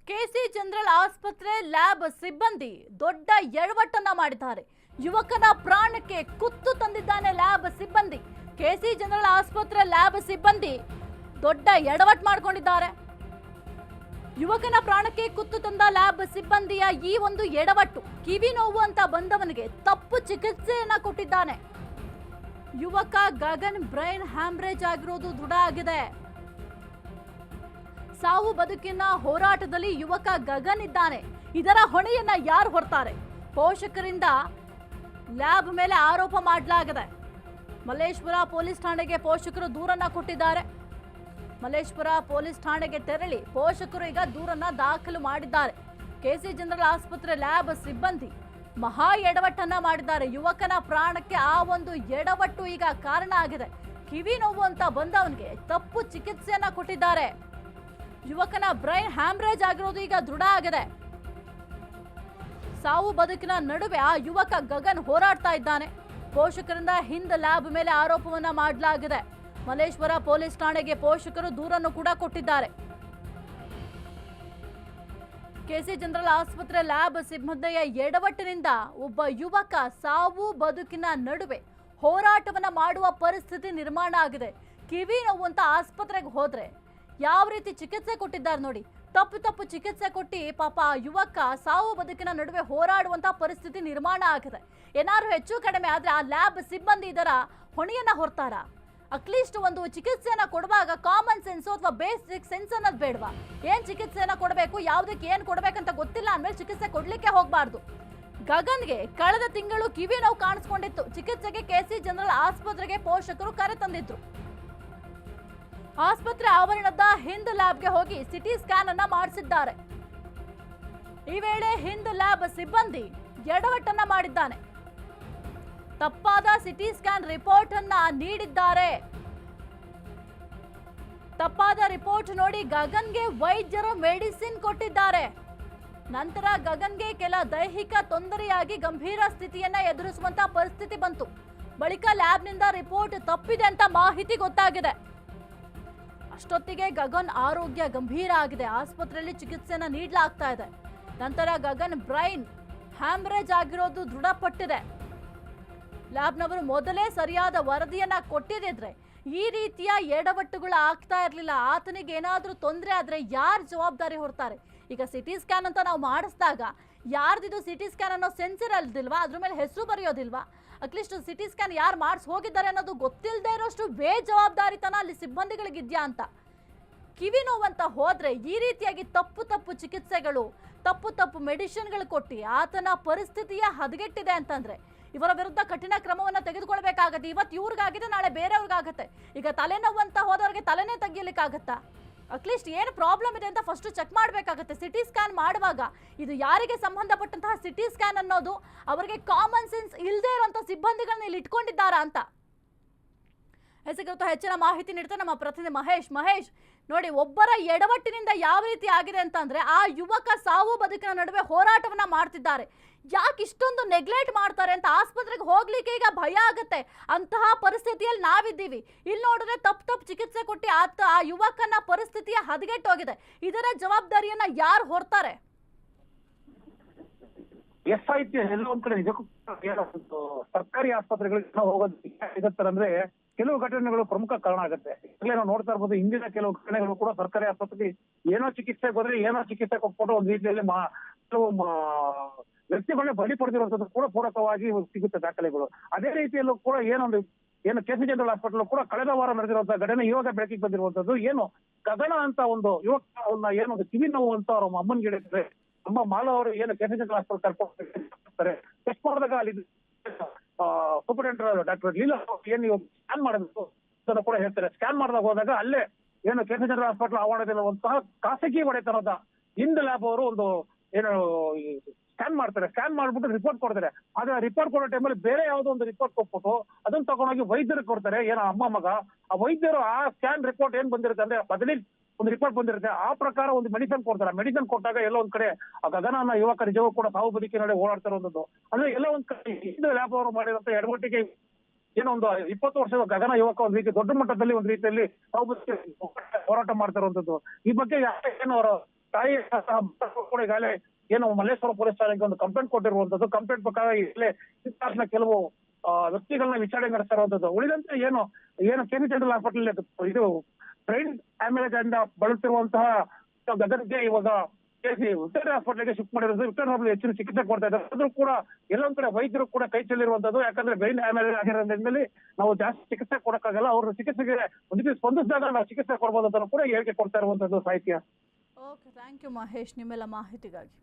KC general ಆಸ್ಪತ್ರೆ lab ಸಿಬ್ಬಂದಿ ದೊಡ್ಡ ಎಡವಟ್ಟನ್ನ ಮಾಡಿದ್ದಾರೆ. ಯುವಕನ ಪ್ರಾಣಕ್ಕೆ ಕುತ್ತು ತಂದಿದ್ದಾನೆ ಲ್ಯಾಬ್ ಸಿಬ್ಬಂದಿ. ಕೆಸಿ ಜನರಲ್ ಆಸ್ಪತ್ರೆ ಲ್ಯಾಬ್ ಸಿಬ್ಬಂದಿ ದೊಡ್ಡ ಎಡವಟ್ಟು ಮಾಡಿಕೊಂಡಿದ್ದಾರೆ. ಯುವಕನ ಪ್ರಾಣಕ್ಕೆ ಕುತ್ತು ತಂದ ಲ್ಯಾಬ್ ಸಿಬ್ಬಂದಿಯ ಈ ಒಂದು ಎಡವಟ್ಟು ಕಿವಿ ನೋವು ಅಂತ ಬಂದವನಿಗೆ ತಪ್ಪು ಚಿಕಿತ್ಸೆಯನ್ನ ಕೊಟ್ಟಿದ್ದಾನೆ. ಯುವಕ ಗಗನ್ ಬ್ರೈನ್ ಹ್ಯಾಮ್ರೇಜ್ ಆಗಿರೋದು ದೃಢ ಆಗಿದೆ. ಸಾವು ಬದುಕಿನ ಹೋರಾಟದಲ್ಲಿ ಯುವಕ ಗಗನ್ ಇದ್ದಾನೆ. ಇದರ ಹೊಣೆಯನ್ನ ಯಾರು ಹೊರ್ತಾರೆ? ಪೋಷಕರಿಂದ ಲ್ಯಾಬ್ ಮೇಲೆ ಆರೋಪ ಮಾಡಲಾಗಿದೆ. ಮಲ್ಲೇಶ್ವರ ಪೊಲೀಸ್ ಠಾಣೆಗೆ ಪೋಷಕರು ದೂರನ್ನ ಕೊಟ್ಟಿದ್ದಾರೆ. ಮಲ್ಲೇಶ್ವರ ಪೊಲೀಸ್ ಠಾಣೆಗೆ ತೆರಳಿ ಪೋಷಕರು ಈಗ ದೂರನ್ನ ದಾಖಲು ಮಾಡಿದ್ದಾರೆ. ಕೆಸಿ ಜನರಲ್ ಆಸ್ಪತ್ರೆ ಲ್ಯಾಬ್ ಸಿಬ್ಬಂದಿ ಮಹಾ ಎಡವಟ್ಟನ್ನ ಮಾಡಿದ್ದಾರೆ. ಯುವಕನ ಪ್ರಾಣಕ್ಕೆ ಆ ಒಂದು ಎಡವಟ್ಟು ಈಗ ಕಾರಣ ಆಗಿದೆ. ಕಿವಿ ನೋವು ಅಂತ ಬಂದವನಿಗೆ ತಪ್ಪು ಚಿಕಿತ್ಸೆಯನ್ನ ಕೊಟ್ಟಿದ್ದಾರೆ. ಯುವಕನ ಬ್ರೈನ್ ಹ್ಯಾಮ್ರೇಜ್ ಆಗಿರೋದು ಈಗ ದೃಢ ಆಗಿದೆ. ಸಾವು ಬದುಕಿನ ನಡುವೆ ಆ ಯುವಕ ಗಗನ್ ಹೋರಾಡ್ತಾ ಇದ್ದಾನೆ. ಪೋಷಕರಿಂದ ಹಿಂದ್ ಲ್ಯಾಬ್ ಮೇಲೆ ಆರೋಪವನ್ನ ಮಾಡಲಾಗಿದೆ. ಮಲ್ಲೇಶ್ವರ ಪೊಲೀಸ್ ಠಾಣೆಗೆ ಪೋಷಕರು ದೂರನ್ನು ಕೂಡ ಕೊಟ್ಟಿದ್ದಾರೆ. ಕೆಸಿ ಜನರಲ್ ಆಸ್ಪತ್ರೆ ಲ್ಯಾಬ್ ಸಿಬ್ಬಂದಿಯ ಎಡವಟ್ಟಿನಿಂದ ಒಬ್ಬ ಯುವಕ ಸಾವು ಬದುಕಿನ ನಡುವೆ ಹೋರಾಟವನ್ನ ಮಾಡುವ ಪರಿಸ್ಥಿತಿ ನಿರ್ಮಾಣ ಆಗಿದೆ. ಕಿವಿ ನೋವು ಅಂತ ಆಸ್ಪತ್ರೆಗೆ ಹೋದ್ರೆ ಯಾವ ರೀತಿ ಚಿಕಿತ್ಸೆ ಕೊಟ್ಟಿದ್ದಾರೆ ನೋಡಿ. ತಪ್ಪು ಚಿಕಿತ್ಸೆ ಕೊಟ್ಟು ಪಾಪ ಆ ಯುವಕ ಸಾವು ಬದುಕಿನ ನಡುವೆ ಹೋರಾಡುವಂತ ಪರಿಸ್ಥಿತಿ ನಿರ್ಮಾಣ ಆಗಿದೆ. ಏನಾದ್ರು ಹೆಚ್ಚು ಕಡಿಮೆ ಆದ್ರೆ ಆ ಲ್ಯಾಬ್ ಸಿಬ್ಬಂದಿ ಇದರ ಹೊಣೆಯನ್ನ ಹೊರ್ತಾರ? ಅಟ್ಲೀಸ್ಟ್ ಒಂದು ಚಿಕಿತ್ಸೆಯನ್ನ ಕೊಡುವಾಗ ಕಾಮನ್ ಸೆನ್ಸ್ ಅಥವಾ ಬೇಸಿಕ್ ಸೆನ್ಸ್ ಅನ್ನೋದು ಬೇಡವಾ? ಏನ್ ಚಿಕಿತ್ಸೆಯನ್ನ ಕೊಡಬೇಕು, ಯಾವ್ದಕ್ಕೆ ಏನ್ ಕೊಡ್ಬೇಕಂತ ಗೊತ್ತಿಲ್ಲ ಅಂದ್ಮೇಲೆ ಚಿಕಿತ್ಸೆ ಕೊಡ್ಲಿಕ್ಕೆ ಹೋಗ್ಬಾರ್ದು. ಗಗನ್ಗೆ ಕಳೆದ ತಿಂಗಳು ಕಿವಿ ನೋವು ಕಾಣಿಸ್ಕೊಂಡಿತ್ತು. ಚಿಕಿತ್ಸೆಗೆ ಕೆಸಿ ಜನರಲ್ ಆಸ್ಪತ್ರೆಗೆ ಪೋಷಕರು ಕರೆ ತಂದಿದ್ರು. ಆಸ್ಪತ್ರೆ ಆವರಣದ ಹಿಂದ್ ಲ್ಯಾಬ್ಗೆ ಹೋಗಿ ಸಿಟಿ ಸ್ಕ್ಯಾನ್ ಅನ್ನ ಮಾಡಿಸಿದ್ದಾರೆ. ಈ ವೇಳೆ ಹಿಂದ್ ಲ್ಯಾಬ್ ಸಿಬ್ಬಂದಿ ಎಡವಟ್ಟನ್ನ ಮಾಡಿದ್ದಾನೆ. ತಪ್ಪಾದ ಸಿಟಿ ಸ್ಕ್ಯಾನ್ ರಿಪೋರ್ಟ್ ಅನ್ನ ನೀಡಿದ್ದಾರೆ. ತಪ್ಪಾದ ರಿಪೋರ್ಟ್ ನೋಡಿ ಗಗನ್ಗೆ ವೈದ್ಯರು ಮೆಡಿಸಿನ್ ಕೊಟ್ಟಿದ್ದಾರೆ. ನಂತರ ಗಗನ್ಗೆ ಕೆಲ ದೈಹಿಕ ತೊಂದರೆಯಾಗಿ ಗಂಭೀರ ಸ್ಥಿತಿಯನ್ನ ಎದುರಿಸುವಂತ ಪರಿಸ್ಥಿತಿ ಬಂತು. ಬಳಿಕ ಲ್ಯಾಬ್ನಿಂದ ರಿಪೋರ್ಟ್ ತಪ್ಪಿದೆ ಅಂತ ಮಾಹಿತಿ ಗೊತ್ತಾಗಿದೆ. ಅಷ್ಟೊತ್ತಿಗೆ ಗಗನ್ ಆರೋಗ್ಯ ಗಂಭೀರ ಆಗಿದೆ. ಆಸ್ಪತ್ರೆಯಲ್ಲಿ ಚಿಕಿತ್ಸೆನ ನೀಡಲಾಗ್ತಾ ಇದೆ. ನಂತರ ಗಗನ್ ಬ್ರೈನ್ ಹ್ಯಾಮ್ರೇಜ್ ಆಗಿರೋದು ದೃಢಪಟ್ಟಿದೆ. ಲ್ಯಾಬ್ನವರು ಮೊದಲೇ ಸರಿಯಾದ ವರದಿಯನ್ನ ಕೊಟ್ಟಿದ್ರೆ ಈ ರೀತಿಯ ಎಡವಟ್ಟುಗಳು ಆಗ್ತಾ ಇರಲಿಲ್ಲ. ಆತನಿಗೆ ಏನಾದ್ರೂ ತೊಂದರೆ ಆದ್ರೆ ಯಾರು ಜವಾಬ್ದಾರಿ ಹೊರ್ತಾರೆ? ಈಗ ಸಿಟಿ ಸ್ಕ್ಯಾನ್ ಅಂತ ನಾವು ಮಾಡಿಸಿದಾಗ ಯಾರ್ದಿದು ಸಿಟಿ ಸ್ಕ್ಯಾನ್ ಅನ್ನೋ ಸೆನ್ಸರ್ ಅಲ್ದಿಲ್ವಾ? ಅದ್ರ ಮೇಲೆ ಹೆಸರು ಬರೆಯೋದಿಲ್ವಾ? ಅಟ್ಲೀಸ್ಟ್ ಸಿಟಿ ಸ್ಕ್ಯಾನ್ ಯಾರು ಹೋಗಿದ್ದಾರೆ ಅನ್ನೋದು ಗೊತ್ತಿಲ್ಲದೆ ಇರೋಷ್ಟು ಬೇಜವಾಬ್ದಾರಿತನ ಅಲ್ಲಿ ಸಿಬ್ಬಂದಿಗಳಿಗಿದ್ಯಾ ಅಂತ. ಕಿವಿ ನೋವಂತ ಹೋದ್ರೆ ಈ ರೀತಿಯಾಗಿ ತಪ್ಪು ಚಿಕಿತ್ಸೆಗಳು, ತಪ್ಪು ಮೆಡಿಸಿನ್ಗಳು ಕೊಟ್ಟು ಆತನ ಪರಿಸ್ಥಿತಿಯ ಹದಗೆಟ್ಟಿದೆ ಅಂತಂದ್ರೆ ಇವರ ವಿರುದ್ಧ ಕಠಿಣ ಕ್ರಮವನ್ನ ತೆಗೆದುಕೊಳ್ಬೇಕಾಗತ್ತೆ. ಇವತ್ತು ಇವ್ರಿಗಾಗಿದೆ, ನಾಳೆ ಬೇರೆಯವ್ರಿಗಾಗತ್ತೆ. ಈಗ ತಲೆನೋವು ಅಂತ ಹೋದವ್ರಿಗೆ ತಲೆನೇ ತೆಗಿಲಿಕ್ಕಾಗತ್ತಾ? ಅಟ್ಲೀಸ್ಟ್ ಏನು ಪ್ರಾಬ್ಲಮ್ ಇದೆ ಅಂತ ಫಸ್ಟ್ ಚೆಕ್ ಮಾಡಬೇಕಾಗತ್ತೆ. ಸಿಟಿ ಸ್ಕ್ಯಾನ್ ಮಾಡುವಾಗ ಇದು ಯಾರಿಗೆ ಸಂಬಂಧಪಟ್ಟಂತಹ ಸಿಟಿ ಸ್ಕ್ಯಾನ್ ಅನ್ನೋದು ಅವರಿಗೆ ಕಾಮನ್ ಸೆನ್ಸ್ ಇಲ್ಲದೆ ಇರುವಂತಹ ಸಿಬ್ಬಂದಿಗಳನ್ನ ಇಲ್ಲಿ ಇಟ್ಕೊಂಡಿದ್ದಾರಾ ಅಂತ. ಹೆಚ್ಚಿನ ಮಾಹಿತಿ ನೀಡ್ತಾರೆ ನಮ್ಮ ಪ್ರತಿನಿಧಿ ಮಹೇಶ್. ನೋಡಿ, ಒಬ್ಬರ ಎಡವಟ್ಟಿನಿಂದ ಯಾವ ರೀತಿ ಆಗಿದೆ ಅಂತಂದ್ರೆ ಆ ಯುವಕ ಸಾವು ಬದುಕಿನ ನಡುವೆ ಹೋರಾಟವನ್ನ ಮಾಡ್ತಿದ್ದಾರೆ. ಯಾಕೆ ಇಷ್ಟೊಂದು ನೆಗ್ಲೆಕ್ಟ್ ಮಾಡ್ತಾರೆ ಅಂತ ಆಸ್ಪತ್ರೆಗೆ ಹೋಗ್ಲಿಕ್ಕೆ ಈಗ ಭಯ ಆಗುತ್ತೆ. ಅಂತಹ ಪರಿಸ್ಥಿತಿಯಲ್ಲಿ ನಾವಿದ್ದೀವಿ. ಇಲ್ಲಿ ನೋಡಿದ್ರೆ ತಪ್ಪು ಚಿಕಿತ್ಸೆ ಕೊಟ್ಟು ಆ ಯುವಕನ ಪರಿಸ್ಥಿತಿಯ ಹದಗೆಟ್ಟೋಗಿದೆ. ಇದರ ಜವಾಬ್ದಾರಿಯನ್ನ ಯಾರು ಹೊರ್ತಾರೆ? ಎಸ್ಐಟಿ ಎಲ್ಲೋ ಒಂದ್ ಕಡೆ ನಿಜಕ್ಕೂ ಸರ್ಕಾರಿ ಆಸ್ಪತ್ರೆಗಳಿಗೆ ಹೋಗೋದು ಅಂದ್ರೆ ಕೆಲವು ಘಟನೆಗಳು ಪ್ರಮುಖ ಕಾರಣ ಆಗುತ್ತೆ. ಈಗಲೇ ನಾವು ನೋಡ್ತಾ ಇರ್ಬೋದು, ಹಿಂದಿನ ಕೆಲವು ಘಟನೆಗಳು ಕೂಡ ಸರ್ಕಾರಿ ಆಸ್ಪತ್ರೆಗೆ ಏನೋ ಚಿಕಿತ್ಸೆಗೆ ಹೋದ್ರೆ ಏನೋ ಚಿಕಿತ್ಸೆ ಕೊಟ್ಬಿಟ್ಟು ಒಂದು ರೀತಿಯಲ್ಲಿ ಕೆಲವು ವ್ಯಕ್ತಿಗಳನ್ನ ಬಲಿ ಪಡೆದಿರುವಂತದ್ದು ಕೂಡ ಪೂರಕವಾಗಿ ಸಿಗುತ್ತೆ ದಾಖಲೆಗಳು. ಅದೇ ರೀತಿಯಲ್ಲೂ ಕೂಡ ಏನು ಕೆಸಿ ಜನರಲ್ ಹಾಸ್ಪಿಟಲ್ ಕೂಡ ಕಳೆದ ವಾರ ನಡೆದಿರುವಂತಹ ಘಟನೆ ಇವಾಗ ಬೆಳಕಿಗೆ ಬಂದಿರುವಂತದ್ದು. ಏನು ಗಗನ ಅಂತ ಒಂದು ಯುವಕ ಏನೊಂದು ಕಿವಿ ನೋವು ಅಂತ ಅವ್ರ ಅಮ್ಮನ್ಗೆ ಹೇಳಿದ್ರೆ ಅಮ್ಮ ಮಾಲ ಅವರು ಏನು ಕೆಸಿ ಜನರಲ್ ಹಾಸ್ಪಿಟಲ್ ಕರ್ಕೊಂಡು ಟೆಸ್ಟ್ ಮಾಡಿದಾಗ ಅಲ್ಲಿ ಸೂಪರಿಂಟೆಂಡೆಂಟ್ ಡಾಕ್ಟರ್ ಲೀಲಾ ಏನು ಸ್ಕ್ಯಾನ್ ಮಾಡಬೇಕು ಅಂತ ಕೂಡ ಹೇಳ್ತಾರೆ. ಸ್ಕ್ಯಾನ್ ಮಾಡಿದಾಗ ಹೋದಾಗ ಅಲ್ಲೇ ಏನು ಕೆಸಿ ಜನರಲ್ ಹಾಸ್ಪಿಟಲ್ ಆವರಣದಲ್ಲಿರುವಂತಹ ಖಾಸಗಿ ಒಡೆತನದ ಹಿಂದ್ ಲ್ಯಾಬ್ ಅವರು ಒಂದು ಏನು ಸ್ಕ್ಯಾನ್ ಮಾಡ್ತಾರೆ. ಸ್ಕ್ಯಾನ್ ಮಾಡ್ಬಿಟ್ಟು ರಿಪೋರ್ಟ್ ಕೊಡ್ತಾರೆ. ಆದ್ರೆ ಆ ರಿಪೋರ್ಟ್ ಕೊಡೋ ಟೈಮಲ್ಲಿ ಬೇರೆ ಯಾವುದೋ ಒಂದು ರಿಪೋರ್ಟ್ ಕೊಟ್ಬಿಟ್ಟು ಅದನ್ನ ತಗೊಂಡೋಗಿ ವೈದ್ಯರಿಗೆ ಕೊಡ್ತಾರೆ. ಏನೋ ಅಮ್ಮ ಮಗ ಆ ವೈದ್ಯರು ಆ ಸ್ಕ್ಯಾನ್ ರಿಪೋರ್ಟ್ ಏನ್ ಬಂದಿರುತ್ತೆ ಅಂದ್ರೆ ಬದಲಿ ಒಂದು ರಿಪೋರ್ಟ್ ಬಂದಿರುತ್ತೆ. ಆ ಪ್ರಕಾರ ಒಂದು ಮೆಡಿಸಿನ್ ಕೊಡ್ತಾರೆ. ಮೆಡಿಸಿನ್ ಕೊಟ್ಟಾಗ ಎಲ್ಲೋ ಒಂದ್ ಕಡೆ ಆ ಗಗನ ಅನ್ನೋ ಯುವಕ ನಿಜವೂ ಕೂಡ ಸಾವು ಬದುಕಿನ ನಡೆ ಓಡಾಡ್ತಾ ಇರುವಂತದ್ದು. ಅಂದ್ರೆ ಎಲ್ಲೋ ಒಂದ್ ಕಡೆ ಹಿಂದ್ ಲ್ಯಾಬ್ ಅವರು ಮಾಡಿದಂತ ಎಡವಟ್ಟಿಗೆ ಏನೋ ಒಂದು 20 ವರ್ಷದ ಗಗನ ಯುವಕ ಒಂದ್ ರೀತಿ ದೊಡ್ಡ ಮಟ್ಟದಲ್ಲಿ ಒಂದ್ ರೀತಿಯಲ್ಲಿ ಸಾವು ಬದುಕಿ ಹೋರಾಟ ಮಾಡ್ತಾ ಇರುವಂತದ್ದು. ಈ ಬಗ್ಗೆ ಏನು ಅವರ ತಾಯಿ ಕೂಡ ಈಗಾಗಲೇ ಏನು ಮಲ್ಲೇಶ್ವರ ಪೊಲೀಸ್ ಠಾಣೆಗೆ ಒಂದು ಕಂಪ್ಲೇಂಟ್ ಕೊಟ್ಟಿರುವಂತದ್ದು. ಕಂಪ್ಲೇಂಟ್ ಪ್ರಕಾರ ಇಲ್ಲೇ ಸಿದ್ಧಾರ್ಥನ ಕೆಲವು ವ್ಯಕ್ತಿಗಳನ್ನ ವಿಚಾರಣೆ ನಡೆಸ್ತಾ ಇರುವಂತದ್ದು. ಉಳಿದಂತೆ ಏನು ಕೆನಿ ಜನರಲ್ ಹಾಸ್ಪಿಟಲ್ ಇದು ಬ್ರೈನ್ ಡ್ಯಾಮೇಜ್ ಇಂದ ಬಳಲ್ತಿರುವಂತಹ ಗಗನ್ಗೆ ಇವಾಗ ವಿಕ್ಟೋರಿಯಾ ಹಾಸ್ಪಿಟಲ್ಗೆ ಶಿಫ್ಟ್ ಮಾಡಿರೋದು. ವಿಕ್ಟೋರಿಯಾ ಹಾಸ್ಪಿಟಲ್ ಹೆಚ್ಚಿನ ಚಿಕಿತ್ಸೆ ಕೊಡ್ತಾ ಇದ್ದಾರೆ. ಆದ್ರೂ ಕೂಡ ಎಲ್ಲೊಂದ್ ಕಡೆ ವೈದ್ಯರು ಕೂಡ ಕೈ ಚೆಲ್ಲಿರುವಂತದ್ದು. ಯಾಕಂದ್ರೆ ಬ್ರೈನ್ ಡ್ಯಾಮೇಜ್ ಆಗಿರೋದ್ರಿಂದಲೇ ನಾವು ಜಾಸ್ತಿ ಚಿಕಿತ್ಸೆ ಕೊಡಕ್ಕಾಗಲ್ಲ, ಅವ್ರ ಚಿಕಿತ್ಸೆಗೆ ಒಂದು ರೀತಿ ಸ್ಪಂದಿಸಿದಾಗ ನಾವು ಚಿಕಿತ್ಸೆ ಕೊಡ್ಬೋದು ಅಂತ ಕೂಡ ಹೇಳಿಕೆ ಕೊಡ್ತಾ ಇರುವಂತದ್ದು ಸಾಹಿತ್ಯ. ಓಕೆ, ಥ್ಯಾಂಕ್ ಯು ಮಹೇಶ್ ನಿಮ್ಮೆಲ್ಲ ಮಾಹಿತಿಗಾಗಿ.